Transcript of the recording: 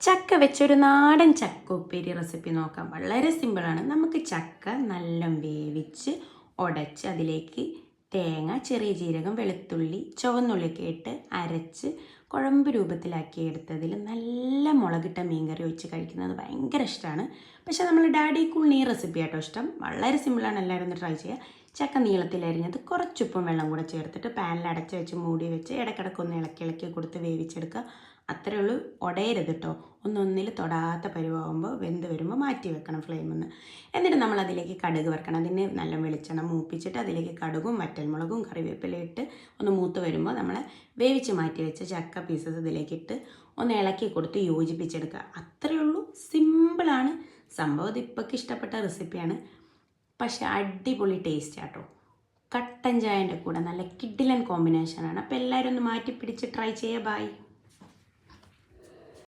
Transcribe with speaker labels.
Speaker 1: ചക്ക വെച്ചൊരു നാടൻ ചക്ക ഉപ്പേരി റെസിപ്പി നോക്കാം. വളരെ സിമ്പിളാണ്. നമുക്ക് ചക്ക നല്ല വേവിച്ച് ഉടച്ച് അതിലേക്ക് തേങ്ങ, ചെറിയ ജീരകം, വെളുത്തുള്ളി, ചുവന്നുള്ളിയൊക്കെ ഇട്ട് അരച്ച് കുഴമ്പ് രൂപത്തിലാക്കി എടുത്തതിൽ നല്ല മുളകിട്ട മീൻകറി വെച്ച് കഴിക്കുന്നത് ഭയങ്കര ഇഷ്ടമാണ്. പക്ഷേ നമ്മൾ ഡാഡി കൂളിന് ഈ റെസിപ്പി ആട്ടോ ഇഷ്ടം. വളരെ സിമ്പിളാണ്, എല്ലാവരും ഒന്ന് ട്രൈ ചെയ്യുക. ചക്ക നീളത്തിലരിഞ്ഞത് കുറച്ചുപ്പും വെള്ളം കൂടെ ചേർത്തിട്ട് പാനിൽ അടച്ച് വെച്ച് മൂടി വെച്ച് ഇടയ്ക്കിടയ്ക്കൊന്ന് ഇളക്കി ഇളക്കി കൊടുത്ത് വേവിച്ചെടുക്കുക. അത്രയേ ഉള്ളൂ. ഉടയരുത് കേട്ടോ. ഒന്നൊന്നിൽ തൊടാത്ത പരുവാകുമ്പോൾ വെന്ത് വരുമ്പോൾ മാറ്റി വെക്കണം ഫ്ലെയിമിൽ നിന്ന്. എന്നിട്ട് നമ്മൾ അതിലേക്ക് കടുക് വറക്കണം. അതിന് നല്ല വെളിച്ചെണ്ണ മൂപ്പിച്ചിട്ട് അതിലേക്ക് കടുകും വറ്റൽമുളകും കറിവേപ്പിലയും ഇട്ട് ഒന്ന് മൂത്ത് വരുമ്പോൾ നമ്മൾ വേവിച്ച് മാറ്റി വെച്ച ചക്ക പീസസ് ഇതിലേക്ക് ഇട്ട് ഒന്ന് ഇളക്കി കൊടുത്ത് യോജിപ്പിച്ചെടുക്കുക. അത്രയേ ഉള്ളൂ. സിമ്പിളാണ് സംഭവം. ഇത് ഇപ്പൊക്കെ ഇഷ്ടപ്പെട്ട റെസിപ്പിയാണ്, പക്ഷേ അടിപൊളി ടേസ്റ്റ് ആട്ടോ. കട്ടൻ ചായൻ്റെ കൂടെ നല്ല കിഡിലൻ കോമ്പിനേഷനാണ്. അപ്പോൾ എല്ലാവരും ഒന്ന് മാറ്റി പിടിച്ച് ട്രൈ ചെയ്യുക. ബൈ.